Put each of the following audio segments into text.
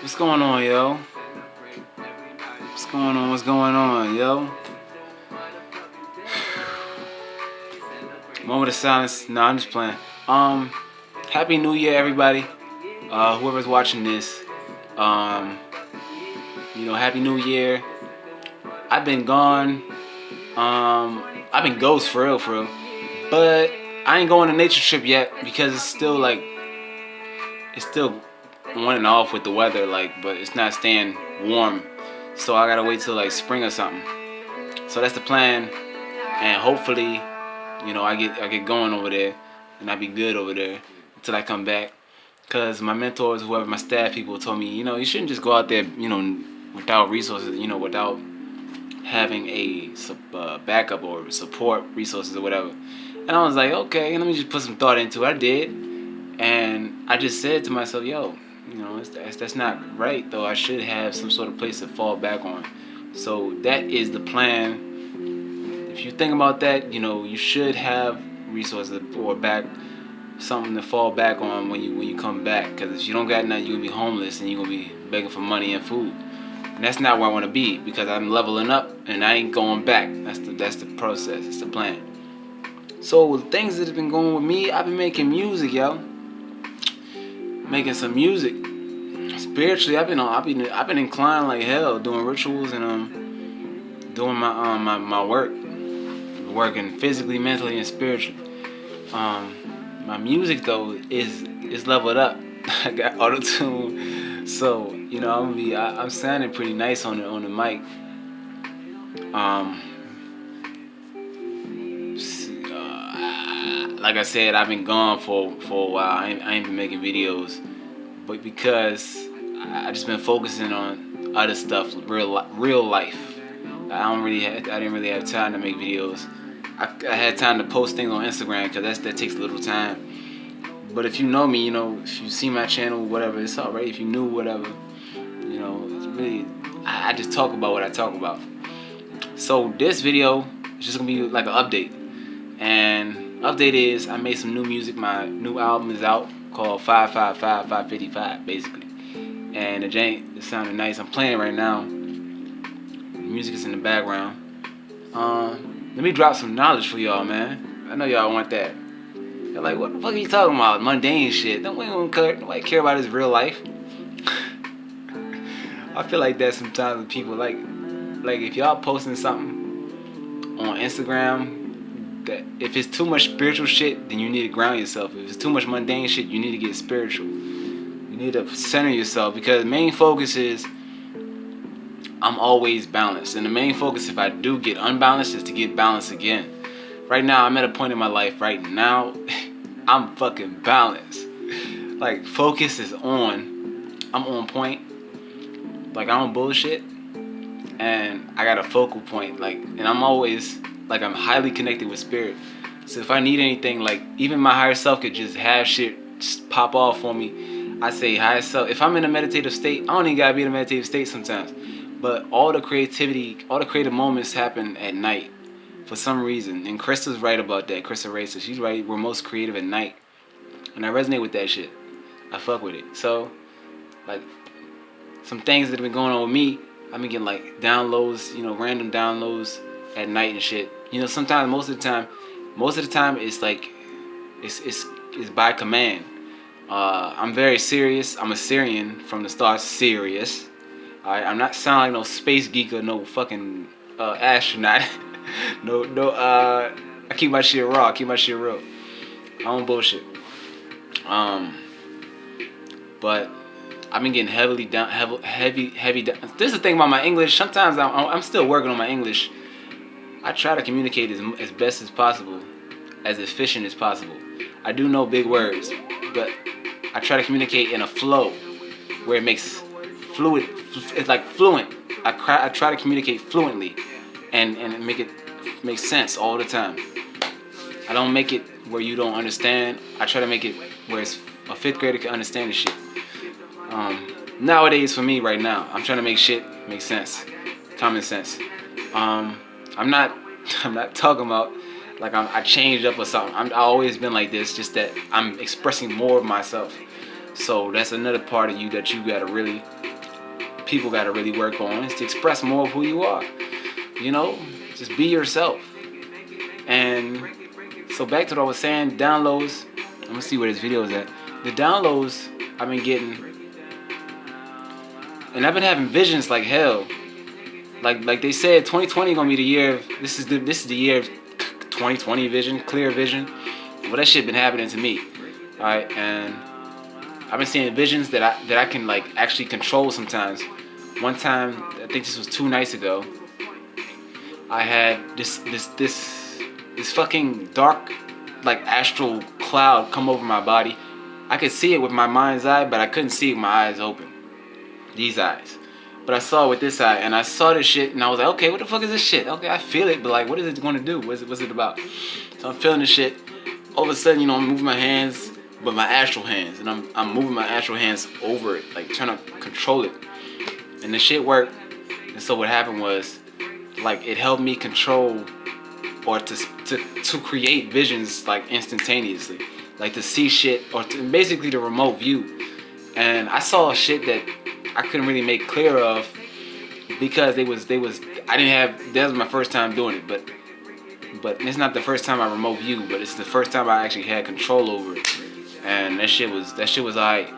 What's going on, yo? What's going on? What's going on, yo? Moment of silence. No, I'm just playing. Happy New Year, everybody. Whoever's watching this, Happy New Year. I've been gone. I've been ghost for real. But I ain't going on a nature trip yet because it's still on and off with the weather, but it's not staying warm. So I gotta wait till spring or something. So that's the plan, and hopefully, I get going over there, and I be good over there until I come back. Cause my mentors, whoever my staff people, told me, you shouldn't just go out there, without resources, without having a backup or support resources or whatever. And I was like, okay, let me just put some thought into it. I did, and I just said to myself, yo, that's not right though. I should have some sort of place to fall back on. So that is the plan. If you think about that, you should have resources or something to fall back on when you come back. Because if you don't got nothing, you're gonna be homeless and you're gonna be begging for money and food. And that's not where I want to be, because I'm leveling up and I ain't going back. That's the process. It's the plan. So the things that have been going with me, I've been making music, yo. Making some music. Spiritually, I've been inclined like hell, doing rituals and doing my work, working physically, mentally, and spiritually. My music though is leveled up. I got auto tune, so I'm sounding pretty nice on the mic. Like I said, I've been gone for a while. I ain't been making videos, but because I just been focusing on other stuff, real life. I didn't really have time to make videos. I had time to post things on Instagram because that takes a little time. But if you know me, if you see my channel, whatever, it's alright. If you knew whatever, it's really, I just talk about what I talk about. So this video is just gonna be like an update. And update is I made some new music. My new album is out called 555 basically. And the jank is sounding nice. I'm playing right now. The music is in the background. Let me drop some knowledge for y'all, man. I know y'all want that. They're like, what the fuck are you talking about? Mundane shit. Nobody care about his real life. I feel like that sometimes with people. Like if y'all posting something on Instagram, that if it's too much spiritual shit, then you need to ground yourself. If it's too much mundane shit, you need to get spiritual. You need to center yourself, because the main focus is I'm always balanced. And the main focus, if I do get unbalanced, is to get balanced again. Right now, I'm at a point in my life right now, I'm fucking balanced. Like, focus is on. I'm on point. Like, I don't bullshit. And I got a focal point. And I'm always, I'm highly connected with spirit. So if I need anything, even my higher self could just have shit just pop off for me. I say higher self. If I'm in a meditative state, I don't even gotta be in a meditative state sometimes. But all the creative moments happen at night. For some reason, and Krista's right about that. Krista Racer, she's right. We're most creative at night, and I resonate with that shit. I fuck with it. So, some things that have been going on with me, I've been getting downloads, random downloads at night and shit. Sometimes, most of the time, it's by command. I'm very serious. I'm a Syrian from the start. Serious. Alright, I'm not sounding like no space geek or no fucking astronaut. No, I keep my shit raw. I keep my shit real. I don't bullshit. But I've been getting heavy down. This is the thing about my English. Sometimes I'm still working on my English. I try to communicate as best as possible, as efficient as possible. I do know big words, but I try to communicate in a flow where it makes fluid. It's like fluent. I try to communicate fluently. And make sense all the time. I don't make it where you don't understand. I try to make it where it's a 5th grader can understand the shit. Nowadays, for me right now, I'm trying to make shit make sense, common sense. I'm not talking about I changed up or something. I've always been like this, just that I'm expressing more of myself. So that's another part of you that you gotta really people got to really work on is to express more of who you are. You know, just be yourself. And so back to what I was saying, downloads. I'm gonna see where this video is at. The downloads I've been getting, and I've been having visions like hell. Like they said, 2020 gonna be the year. This is the year of 2020 vision, clear vision. Well, that shit been happening to me. All right, and I've been seeing visions that I can like actually control sometimes. One time, I think this was 2 nights ago, I had this fucking dark, like astral cloud come over my body. I could see it with my mind's eye, but I couldn't see it with my eyes open. These eyes. But I saw it with this eye, and I saw this shit, and I was like, okay, what the fuck is this shit? Okay, I feel it, but like, what is it going to do? What's it about? So I'm feeling this shit. All of a sudden, you know, I'm moving my hands, but my astral hands, and I'm moving my astral hands over it, like trying to control it. And the shit worked. And so what happened was, like, it helped me control or to create visions like instantaneously, like to see shit or basically the remote view. And I saw shit that I couldn't really make clear of because they was I didn't have, that was my first time doing it, but it's not the first time I remote view, but it's the first time I actually had control over it. And that shit was alright.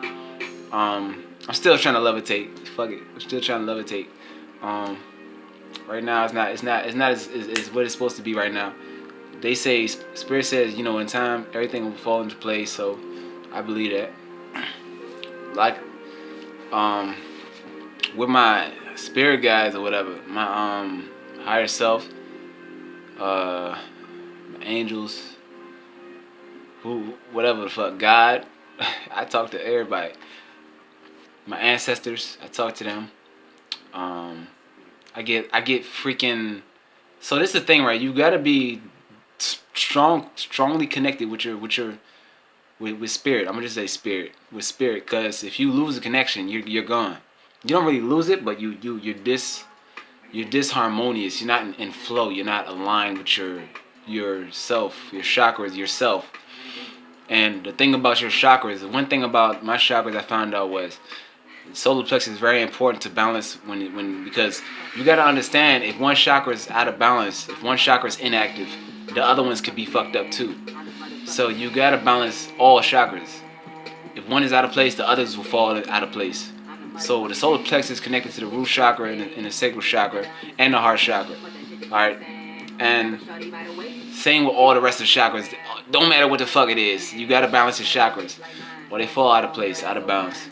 I'm still trying to levitate. Fuck it. I'm still trying to levitate. Right now it's not as what it's supposed to be right now. They say, Spirit says, you know, in time everything will fall into place, so I believe that. Like with my spirit guides or whatever, my higher self, my angels, whatever the fuck, God, I talk to everybody. My ancestors, I talk to them. I get freaking. So this is the thing, right? You gotta be strongly connected with spirit. I'm gonna just say spirit, with spirit, because if you lose a connection, you're gone. You don't really lose it, but you're disharmonious. You're not in flow. You're not aligned with yourself, your chakras, yourself. And the thing about your chakras, the one thing about my chakras I found out was solar plexus is very important to balance because you got to understand, if one chakra is out of balance, if one chakra is inactive, the other ones could be fucked up too. So you got to balance all chakras. If one is out of place, the others will fall out of place. So the solar plexus is connected to the root chakra and the sacral chakra and the heart chakra. All right, and same with all the rest of the chakras. Don't matter what the fuck it is, you got to balance your chakras, or they fall out of place, out of balance.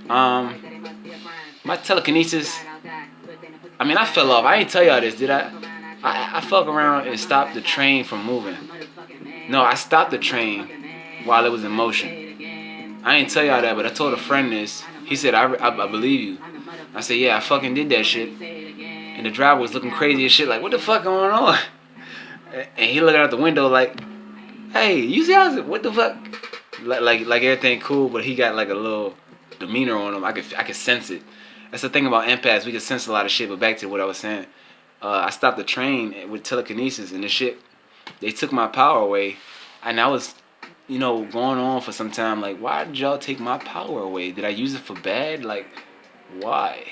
My telekinesis, I mean, I fell off. I ain't tell y'all this, did I? I fuck around and stopped the train from moving. No, I stopped the train while it was in motion. I ain't tell y'all that, but I told a friend this. He said, I believe you. I said, yeah, I fucking did that shit. And the driver was looking crazy as shit, like, what the fuck going on? And he looking out the window like, hey, you see how, what the fuck? Like everything cool, but he got like a little demeanor on him. I could sense it. That's the thing about empaths. We can sense a lot of shit. But back to what I was saying, I stopped the train with telekinesis, and the shit, they took my power away, and I was, you know, going on for some time. Like, why did y'all take my power away? Did I use it for bad? Like, why?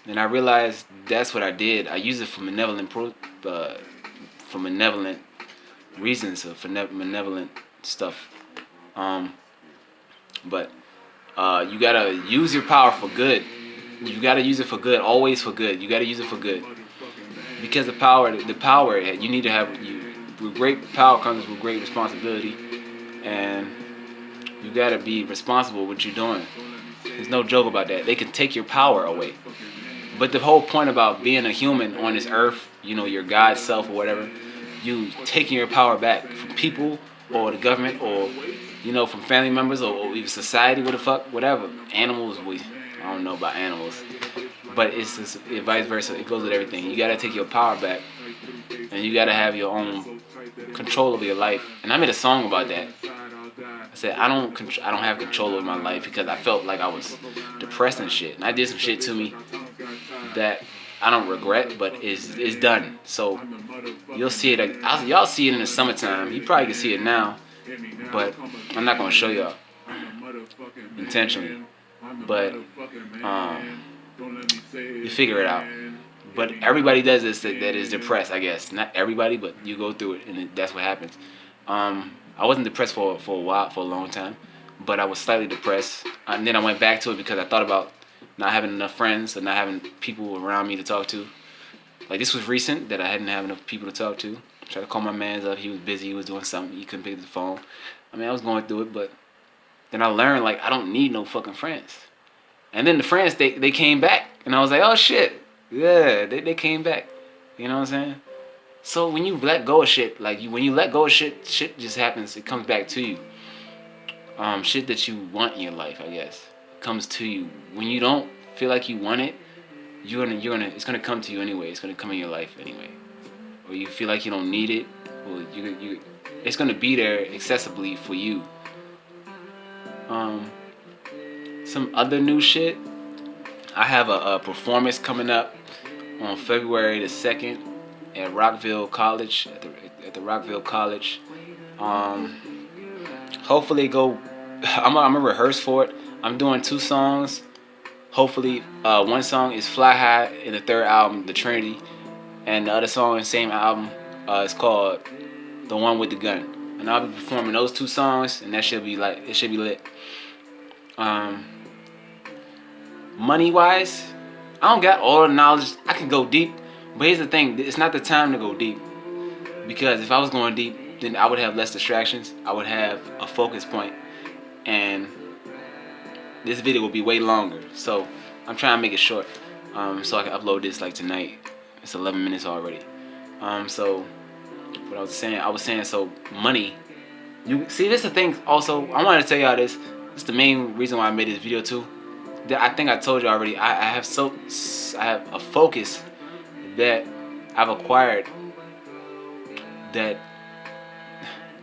And I realized that's what I did. I used it for malevolent reasons, or for malevolent stuff. But you gotta use your power for good. You gotta use it for good, always for good. You gotta use it for good, because the power you need to have. With great power comes with great responsibility, and you gotta be responsible with what you're doing. There's no joke about that. They can take your power away, but the whole point about being a human on this earth, you know, your God self or whatever, you taking your power back from people or the government, or, you know, from family members, or even society, what the fuck, whatever. Animals, I don't know about animals, but it's just vice versa. It goes with everything. You gotta take your power back, and you gotta have your own control over your life. And I made a song about that. I said I don't have control over my life because I felt like I was depressed and shit, and I did some shit to me that I don't regret, but it's done. So you'll see it. Y'all see it in the summertime. You probably can see it now, but I'm not gonna show y'all intentionally. but you figure it out. But everybody does this that is depressed, I guess. Not everybody, but you go through it, and that's what happens. I wasn't depressed for a while, for a long time, but I was slightly depressed. And then I went back to it because I thought about not having enough friends or not having people around me to talk to. Like, this was recent that I didn't have enough people to talk to. Tried to call my man up. He was busy. He was doing something. He couldn't pick up the phone. I mean, I was going through it, but then I learned, like, I don't need no fucking friends. And then the friends, they came back. And I was like, oh, shit. Yeah, they came back. You know what I'm saying? So when you let go of shit, like, when you let go of shit just happens. It comes back to you. Shit that you want in your life, I guess, comes to you. When you don't feel like you want it, it's gonna come to you anyway. It's gonna come in your life anyway. Or you feel like you don't need it, well, it's gonna be there accessibly for you. Some other new shit. I have a performance coming up on February the 2nd at Rockville College, at the Rockville College. Hopefully I'm gonna rehearse for it. I'm doing 2 songs. Hopefully, one song is Fly High in the 3rd album, The Trinity, and the other song in the same album is called The One with the Gun. And I'll be performing those 2 songs, and that should be lit. Money wise, I don't got all the knowledge. I can go deep, but here's the thing: it's not the time to go deep. Because if I was going deep, then I would have less distractions. I would have a focus point, and this video will be way longer. So I'm trying to make it short, so I can upload this like tonight. It's 11 minutes already. So what I was saying, so money. You see, this is the thing. Also, I wanted to tell y'all this. This is the main reason why I made this video too. I think I told you already. I have a focus that I've acquired. That,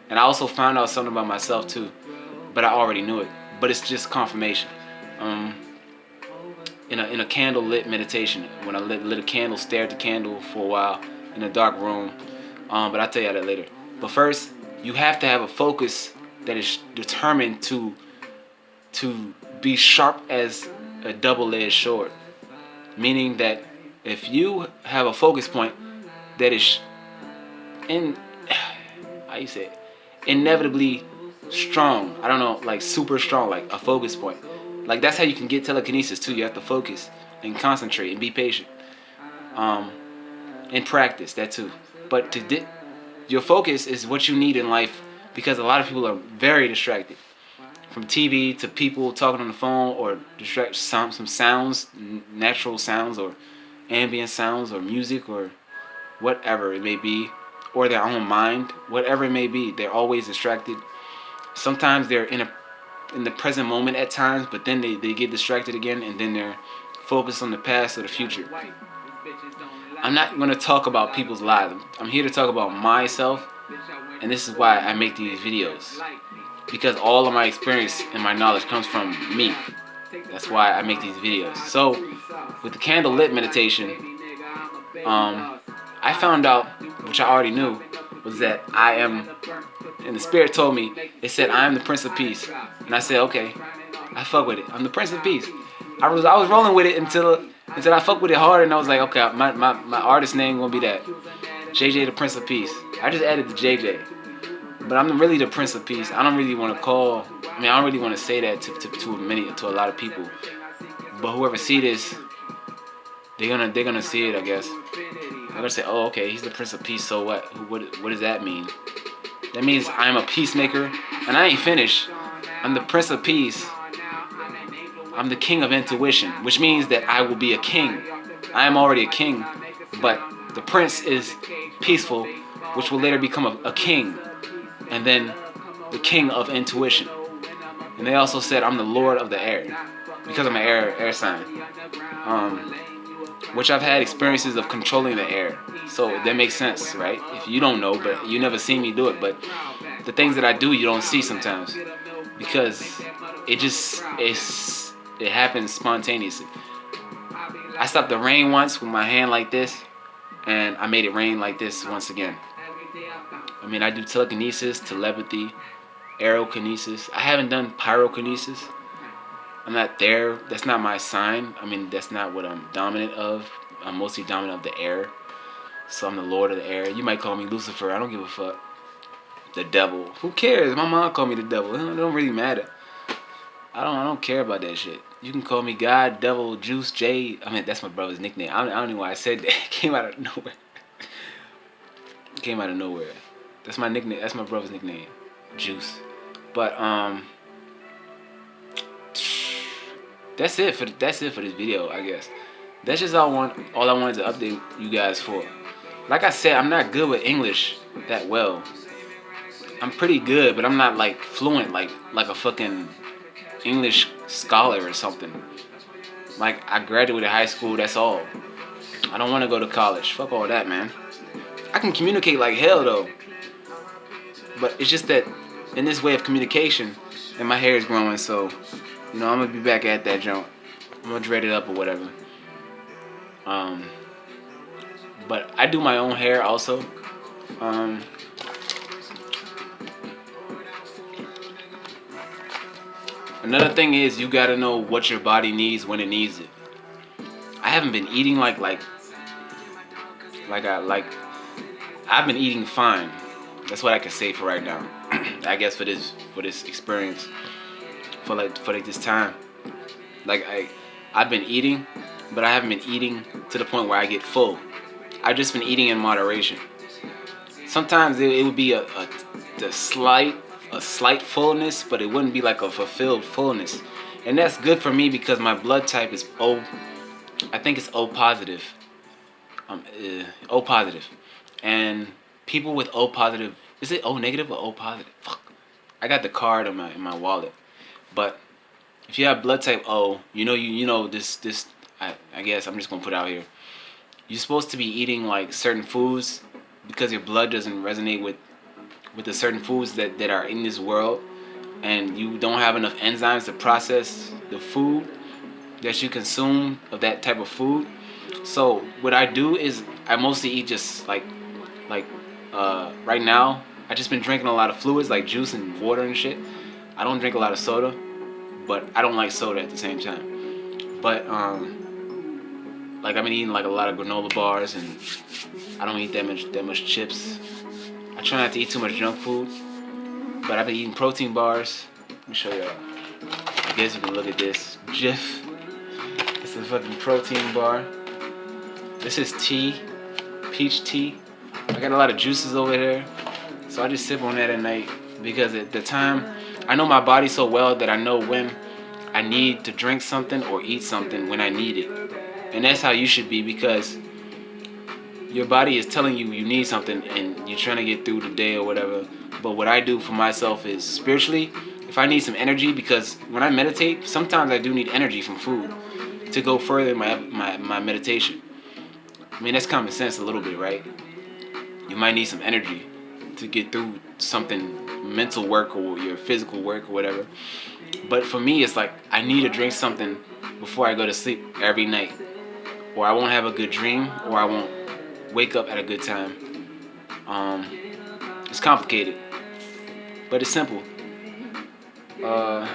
and I also found out something about myself too, but I already knew it. But it's just confirmation. In a candle lit meditation, when I lit a candle, stared at the candle for a while in a dark room. But I'll tell you that later. But first, you have to have a focus that is determined to be sharp as a double-edged sword. Meaning that if you have a focus point that is inevitably strong, I don't know, like super strong, like a focus point. Like, that's how you can get telekinesis too. You have to focus and concentrate and be patient. And practice that too. But your focus is what you need in life, because a lot of people are very distracted. From TV to people talking on the phone, or some sounds, natural sounds, or ambient sounds, or music, or whatever it may be, or their own mind, whatever it may be. They're always distracted. Sometimes they're in the present moment at times, but then they get distracted again, and then they're focused on the past or the future. I'm not going to talk about people's lives. I'm here to talk about myself, and this is why I make these videos. Because all of my experience and my knowledge comes from me. That's why I make these videos. So, with the candle lit meditation, I found out, which I already knew, was that I am, and the Spirit told me, it said I am the Prince of Peace. And I said, okay, I fuck with it. I'm the Prince of Peace. I was rolling with it until I fucked with it hard, and I was like, okay, my artist name gonna be that, JJ the Prince of Peace. I just added the JJ. But I'm really the Prince of Peace. I don't really want to I don't really want to say that to a lot of people. But whoever see this, they're gonna see it, I guess. They're gonna say, oh, okay, he's the Prince of Peace. So what? What does that mean? That means I'm a peacemaker, and I ain't finished. I'm the Prince of Peace. I'm the King of Intuition, which means that I will be a king. I am already a king, but the Prince is peaceful, which will later become a king. And then the King of Intuition. And they also said I'm the Lord of the Air, because I'm an air sign. Which I've had experiences of controlling the air. So that makes sense, right? If you don't know, but you never seen me do it. But the things that I do, you don't see sometimes. Because it happens spontaneously. I stopped the rain once with my hand like this, and I made it rain like this once again. I mean, I do telekinesis, telepathy, aerokinesis. I haven't done pyrokinesis. I'm not there. That's not my sign. I mean, that's not what I'm dominant of. I'm mostly dominant of the air. So I'm the lord of the air. You might call me Lucifer. I don't give a fuck. The devil. Who cares? My mom called me the devil. It don't really matter. I don't care about that shit. You can call me God, Devil, Juice, J. I mean, that's my brother's nickname. I don't know why I said that. It came out of nowhere. Came out of nowhere. That's my nickname. That's my brother's nickname, Juice. But that's it for this video, I guess. That's just all I wanted to update you guys for. Like I said, I'm not good with English that well. I'm pretty good, but I'm not like fluent like a fucking English scholar or something. Like, I graduated high school, that's all. I don't want to go to college. Fuck all that, man. I can communicate like hell though. But it's just that in this way of communication, and my hair is growing, so you know I'm gonna be back at that jump. I'm gonna dread it up or whatever. But I do my own hair also. Another thing is, you gotta know what your body needs when it needs it. I haven't been eating like I've been eating fine. That's what I can say for right now. I guess for this experience, for this time. Like I've been eating, but I haven't been eating to the point where I get full. I've just been eating in moderation. Sometimes it would be a slight fullness, but it wouldn't be like a fulfilled fullness. And that's good for me because my blood type is O. I think it's O positive. O positive. And people with O positive, is it O negative or O positive? Fuck. I got the card in my wallet. But if you have blood type O, you know this I guess I'm just gonna put it out here. You're supposed to be eating like certain foods because your blood doesn't resonate with the certain foods that are in this world, and you don't have enough enzymes to process the food that you consume of that type of food. So what I do is I mostly eat just like right now I just been drinking a lot of fluids like juice and water and shit. I don't drink a lot of soda, but I don't like soda at the same time. But like I've been eating like a lot of granola bars, and I don't eat that much chips. I try not to eat too much junk food, but I've been eating protein bars. Let me show y'all. I guess you can look at this. Jif. It's a fucking protein bar. This is tea, peach tea. I got a lot of juices over there, so I just sip on that at night because at the time, I know my body so well that I know when I need to drink something or eat something when I need it. And that's how you should be, because your body is telling you need something and you're trying to get through the day or whatever. But what I do for myself is spiritually, if I need some energy, because when I meditate, sometimes I do need energy from food to go further in my meditation. I mean, that's common sense a little bit, right? You might need some energy to get through something, mental work or your physical work or whatever. But for me, it's like I need to drink something before I go to sleep every night, or I won't have a good dream, or I won't wake up at a good time. It's complicated, but it's simple. Yeah,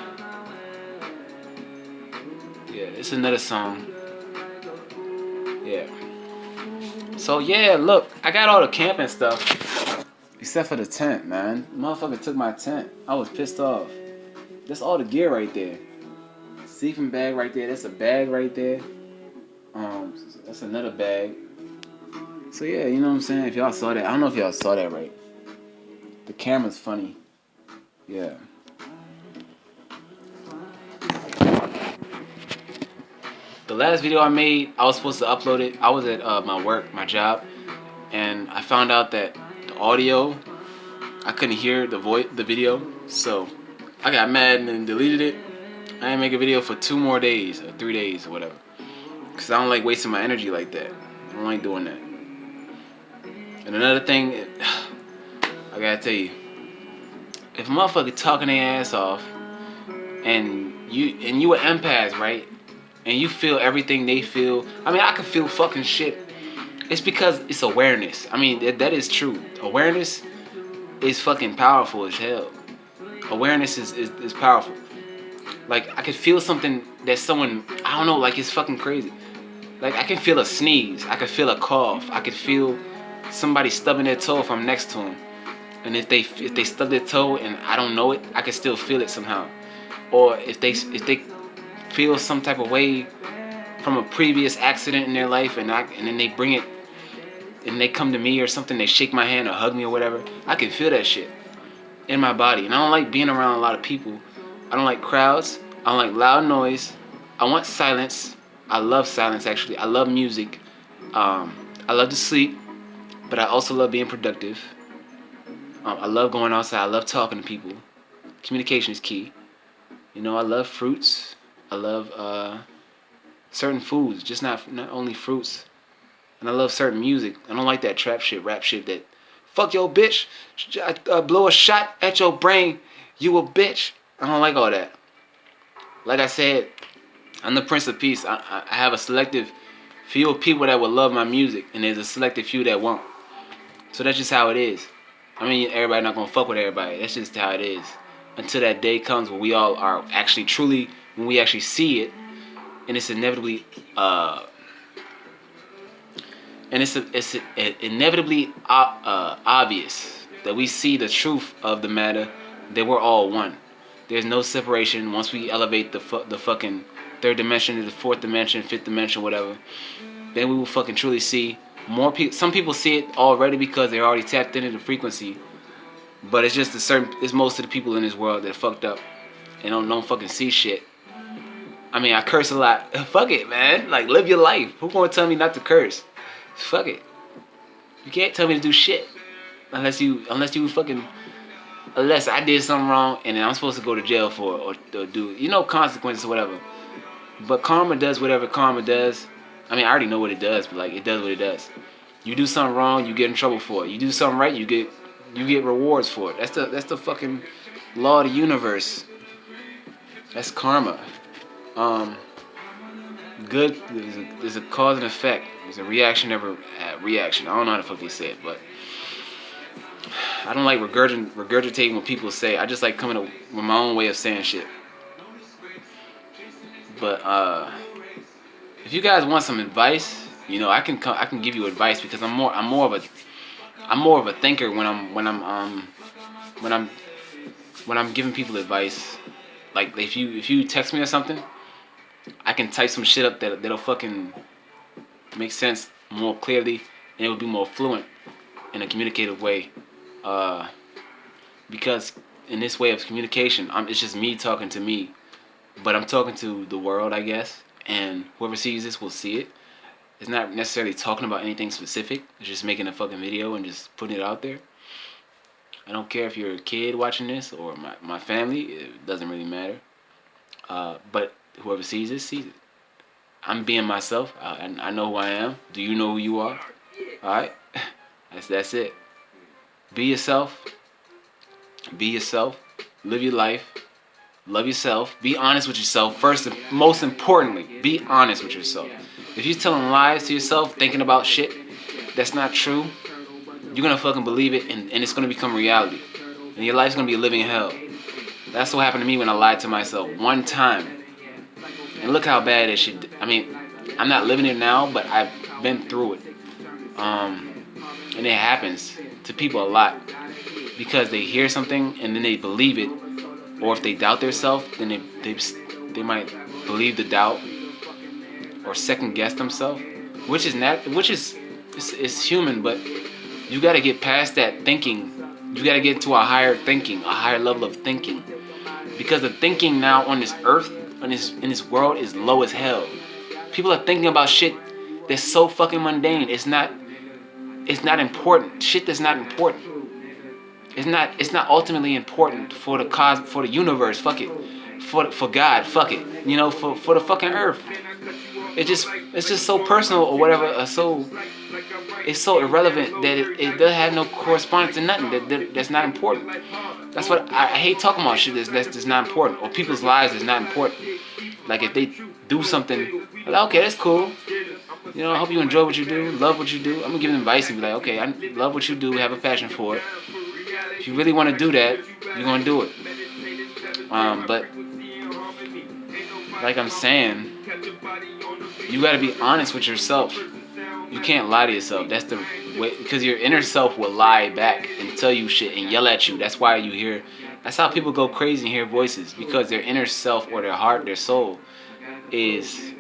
it's another song. Yeah. So yeah, look, I got all the camping stuff, except for the tent, man. Motherfucker took my tent. I was pissed off. That's all the gear right there. Sleeping bag right there. That's a bag right there. That's another bag. So yeah, you know what I'm saying? If y'all saw that, I don't know if y'all saw that right. The camera's funny. Yeah. The last video I made, I was supposed to upload it. I was at my job, and I found out that the audio, I couldn't hear the video, so I got mad and then deleted it. I didn't make a video for 2 more days or 3 days or whatever, because I don't like wasting my energy like that. I don't like doing that. And another thing, I gotta tell you, if a motherfucker talking their ass off, and you an empath, right? And you feel everything they feel. I mean, I can feel fucking shit. It's because it's awareness. I mean, that is true. Awareness is fucking powerful as hell. Awareness is powerful. Like I could feel something that someone, I don't know, like it's fucking crazy. Like I can feel a sneeze, I could feel a cough, I could feel somebody stubbing their toe if I'm next to them. And if they stub their toe and I don't know it, I can still feel it somehow. Or if they feel some type of way from a previous accident in their life, and then they bring it and they come to me or something, they shake my hand or hug me or whatever, I can feel that shit in my body. And I don't like being around a lot of people. I don't like crowds. I don't like loud noise. I want silence. I love silence, actually. I love music. I love to sleep, but I also love being productive. I love going outside. I love talking to people. Communication is key. You know, I love fruits. I love certain foods, just not only fruits. And I love certain music. I don't like that trap shit, rap shit that, fuck your bitch, blow a shot at your brain, you a bitch. I don't like all that. Like I said, I'm the Prince of Peace. I have a selective few of people that will love my music, and there's a selective few that won't. So that's just how it is. I mean, everybody not gonna fuck with everybody. That's just how it is. Until that day comes when we all are actually truly, when we actually see it, and it's inevitably, inevitably obvious that we see the truth of the matter, that we're all one. There's no separation once we elevate the fucking third dimension to the fourth dimension, fifth dimension, whatever. Then we will fucking truly see more people. Some people see it already because they're already tapped into the frequency. But it's just it's most of the people in this world that fucked up and don't fucking see shit. I mean, I curse a lot. Fuck it, man. Like, live your life. Who gonna tell me not to curse? Fuck it. You can't tell me to do shit unless I did something wrong and then I'm supposed to go to jail for it or do, consequences or whatever. But karma does whatever karma does. I mean, I already know what it does, but like, it does what it does. You do something wrong, you get in trouble for it. You do something right, you get rewards for it. That's the fucking law of the universe. That's karma. Good. There's a cause and effect. There's a reaction, never reaction. I don't know how the fuck they say it, but I don't like regurgitating what people say. I just like coming up with my own way of saying shit. But if you guys want some advice, I can give you advice because I'm more of a thinker when I'm giving people advice. Like if you text me or something, I can type some shit up that'll fucking make sense more clearly, and it would be more fluent in a communicative way. Because in this way of communication, it's just me talking to me, but I'm talking to the world, I guess, and whoever sees this will see it. It's not necessarily talking about anything specific. It's just making a fucking video and just putting it out there. I don't care if you're a kid watching this or my family. It doesn't really matter. But whoever sees it, sees it. I'm being myself. I know who I am. Do you know who you are? Alright? That's it. Be yourself. Be yourself. Live your life. Love yourself. Be honest with yourself. First and most importantly, be honest with yourself. If you're telling lies to yourself, thinking about shit that's not true, you're gonna fucking believe it, and it's gonna become reality. And your life's gonna be a living hell. That's what happened to me when I lied to myself one time. And look how bad it shit. I mean, I'm not living it now, but I've been through it. And it happens to people a lot because they hear something and then they believe it, or if they doubt themselves, then they might believe the doubt or second guess themselves, which is human, but you got to get past that thinking. You got to get to a higher thinking, a higher level of thinking, because the thinking now on this earth, in this world, is low as hell. People are thinking about shit that's so fucking mundane. It's not important. Shit that's not important. It's not ultimately important for the cause, for the universe. Fuck it. For God. Fuck it. For the fucking earth. It's just so personal or whatever. It's so irrelevant that it doesn't have no correspondence to nothing. That's not important. That's what I hate talking about shit that's not important, or people's lives is not important. Like if they do something, like, okay, that's cool. I hope you enjoy what you do, love what you do. I'm gonna give them advice and be like, okay, I love what you do, have a passion for it. If you really want to do that, you're gonna do it. But like I'm saying, you gotta be honest with yourself. You can't lie to yourself. That's the way, because your inner self will lie back and tell you shit and yell at you. That's why you hear. That's how people go crazy and hear voices, because their inner self or their heart, their soul, is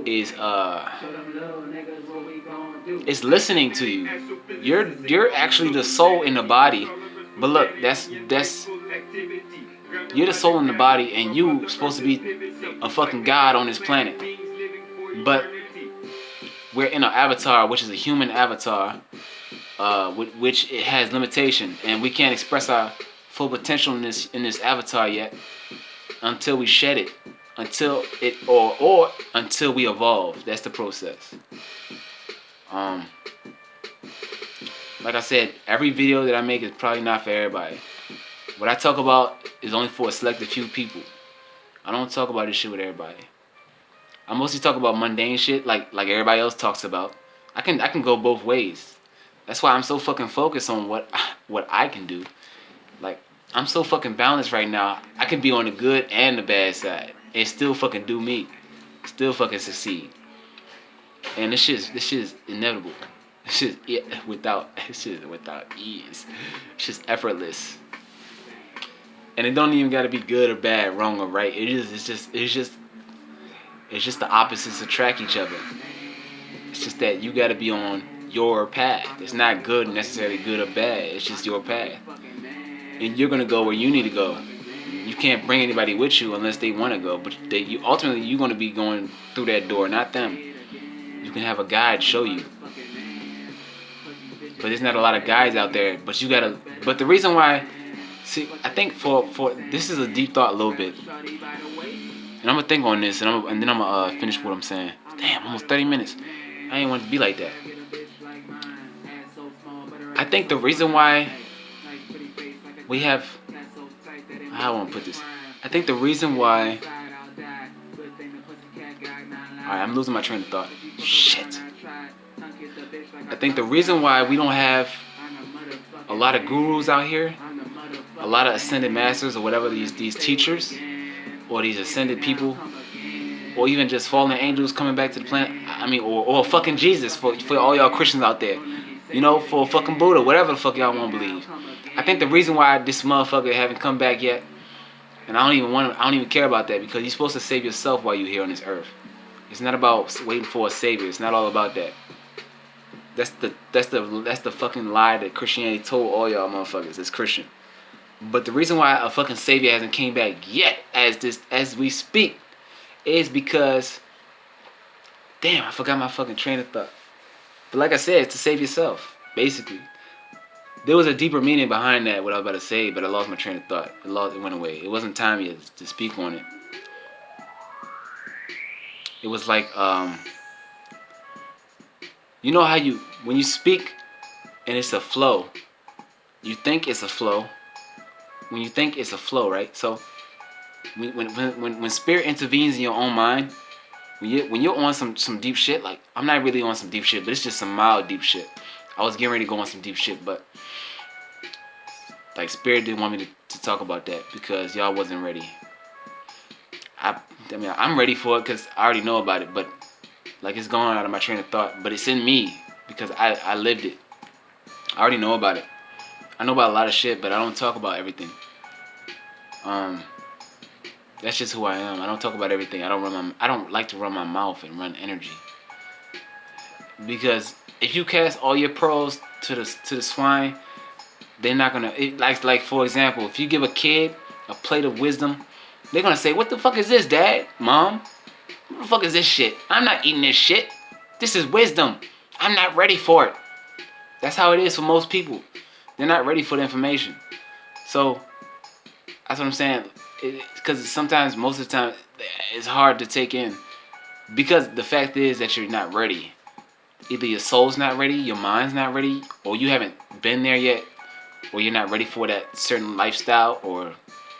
is listening to you. You're actually the soul in the body, but look, that's you're the soul in the body, and you supposed to be a fucking god on this planet, but we're in an avatar, which is a human avatar, which it has limitation, and we can't express our full potential in this avatar yet until we shed it, until it or until we evolve. That's the process. Like I said, every video that I make is probably not for everybody. What I talk about is only for a selected few people. I don't talk about this shit with everybody. I mostly talk about mundane shit like everybody else talks about. I can go both ways. That's why I'm so fucking focused on what I can do. Like, I'm so fucking balanced right now. I can be on the good and the bad side and still fucking do me. Still fucking succeed. And this shit is inevitable. This shit without ease. It's just effortless. And it don't even gotta be good or bad, wrong or right. It's just the opposites attract each other. It's just that you gotta be on your path. It's not good necessarily good or bad. It's just your path. And you're gonna go where you need to go. You can't bring anybody with you unless they wanna go. But ultimately you're gonna be going through that door, not them. You can have a guide show you. But there's not a lot of guides out there. But the reason why, see, I think for this is a deep thought a little bit. And I'm gonna think on this, and then I'm gonna finish what I'm saying. Damn, almost 30 minutes. I ain't want it to be like that. I think the reason why we have, how I want to put this. I think the reason why. Alright, I'm losing my train of thought. Shit. I think the reason why we don't have a lot of gurus out here, a lot of ascended masters or whatever, these teachers, or these ascended people, or even just fallen angels coming back to the planet. I mean, or fucking Jesus for all y'all Christians out there. You know, for fucking Buddha, whatever the fuck y'all want to believe. I think the reason why this motherfucker haven't come back yet, and I don't even care about that, because you're supposed to save yourself while you're here on this earth. It's not about waiting for a savior. It's not all about that. That's the fucking lie that Christianity told all y'all motherfuckers as Christian. But the reason why a fucking savior hasn't came back yet, as we speak, is because, damn, I forgot my fucking train of thought. But like I said, it's to save yourself, basically. There was a deeper meaning behind that, what I was about to say, but I lost my train of thought. It went away. It wasn't time yet to speak on it. It was like, you know how when you speak and it's a flow, you think it's a flow. When you think it's a flow, right? So when spirit intervenes in your own mind, when you're on some deep shit, like, I'm not really on some deep shit, but it's just some mild deep shit. I was getting ready to go on some deep shit, but like, spirit didn't want me to talk about that because y'all wasn't ready. I mean, I'm ready for it because I already know about it, but like, it's gone out of my train of thought. But it's in me because I lived it. I already know about it. I know about a lot of shit, but I don't talk about everything. That's just who I am. I don't talk about everything. I don't like to run my mouth and run energy. Because if you cast all your pearls to the swine, they're not gonna. Like for example, if you give a kid a plate of wisdom, they're gonna say, "What the fuck is this, Dad, Mom? What the fuck is this shit? I'm not eating this shit. This is wisdom. I'm not ready for it." That's how it is for most people. They're not ready for the information. So that's what I'm saying. Because sometimes, most of the time, it's hard to take in. Because the fact is that you're not ready. Either your soul's not ready, your mind's not ready, or you haven't been there yet, or you're not ready for that certain lifestyle or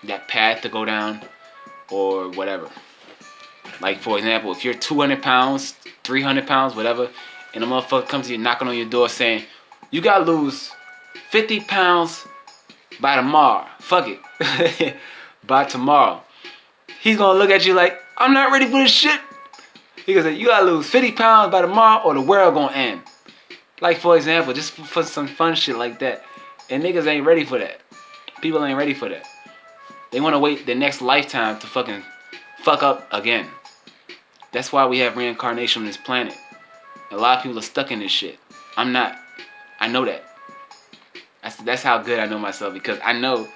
that path to go down, or whatever. Like, for example, if you're 200 pounds, 300 pounds, whatever, and a motherfucker comes to you knocking on your door saying, "You gotta lose 50 pounds by tomorrow. Fuck it." By tomorrow. He's gonna look at you like, I'm not ready for this shit. He goes, you gotta lose 50 pounds by tomorrow or the world gonna end. Like, for example, just for some fun shit like that. And niggas ain't ready for that. People ain't ready for that. They wanna wait the next lifetime to fucking fuck up again. That's why we have reincarnation on this planet. A lot of people are stuck in this shit. I'm not. I know that. That's how good I know myself, because I know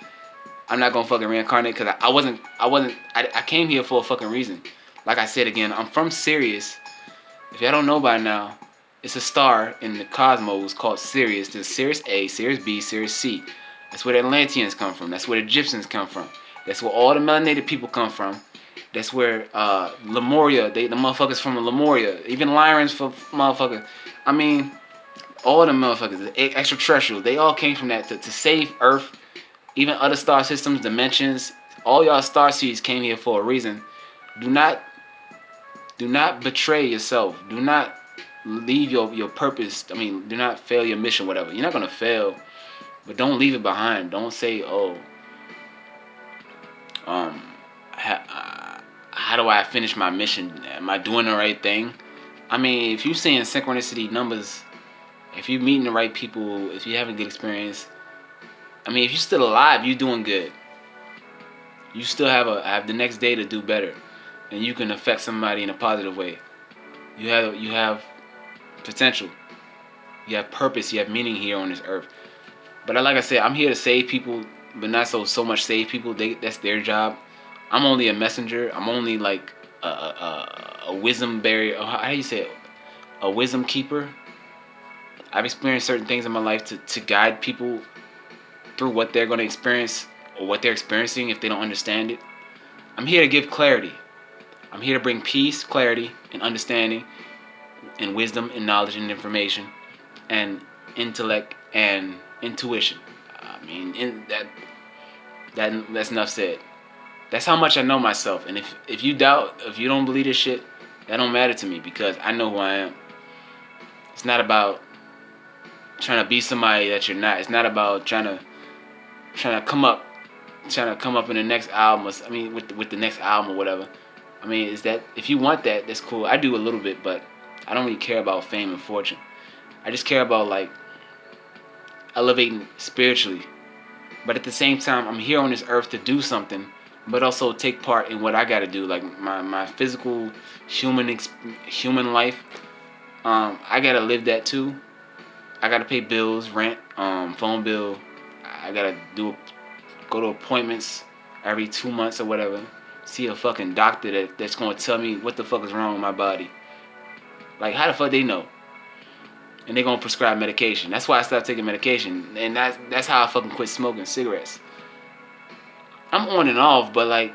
I'm not gonna fucking reincarnate, because I came here for a fucking reason. Like I said again, I'm from Sirius. If y'all don't know by now, it's a star in the cosmos called Sirius. There's Sirius A, Sirius B, Sirius C. That's where the Atlanteans come from. That's where the Egyptians come from. That's where all the melanated people come from. That's where Lemuria, the motherfuckers from Lemuria, even Lyrans for motherfuckers. I mean, all the motherfuckers, the extraterrestrials, they all came from that to save Earth. Even other star systems, dimensions, all y'all star seeds came here for a reason. Do not betray yourself. Do not leave your purpose. I mean, do not fail your mission, whatever. You're not gonna fail, but don't leave it behind. Don't say, oh, how do I finish my mission? Am I doing the right thing? I mean, if you're seeing synchronicity numbers, if you're meeting the right people, if you're having a good experience, I mean, if you're still alive, you're doing good. You still have the next day to do better, and you can affect somebody in a positive way. You have potential. You have purpose. You have meaning here on this earth. But like I said, I'm here to save people, but not so much save people. That's their job. I'm only a messenger. I'm only like a wisdom barrier. How do you say it? A wisdom keeper. I've experienced certain things in my life to guide people through what they're going to experience or what they're experiencing if they don't understand it. I'm here to give clarity. I'm here to bring peace, clarity, and understanding, and wisdom, and knowledge, and information, and intellect, and intuition. I mean, that's enough said. That's how much I know myself. And if you doubt, if you don't believe this shit, that don't matter to me, because I know who I am. It's not about trying to be somebody that you're not. It's not about trying to come up in the next album. I mean, with the next album or whatever. I mean, is that, if you want that, that's cool. I do a little bit, but I don't really care about fame and fortune. I just care about like elevating spiritually. But at the same time, I'm here on this earth to do something, but also take part in what I gotta do, like my physical human life. I gotta live that too. I gotta pay bills, rent, phone bill. I gotta go to appointments every 2 months or whatever. See a fucking doctor that's gonna tell me what the fuck is wrong with my body. Like, how the fuck they know? And they gonna prescribe medication. That's why I stopped taking medication, and that's how I fucking quit smoking cigarettes. I'm on and off, but like,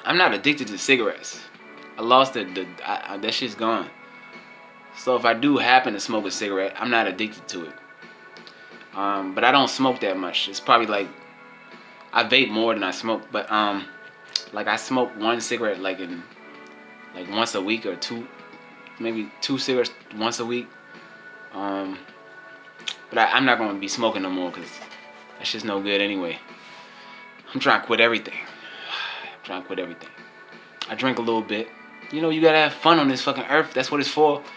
I'm not addicted to cigarettes. I lost that shit's gone. So if I do happen to smoke a cigarette, I'm not addicted to it. But I don't smoke that much. It's probably like, I vape more than I smoke. But like, I smoke one cigarette like once a week, or maybe 2 cigarettes once a week. But I'm not gonna be smoking no more, because that's just no good anyway. I'm trying to quit everything. I drink a little bit. You know, you gotta have fun on this fucking earth. That's what it's for.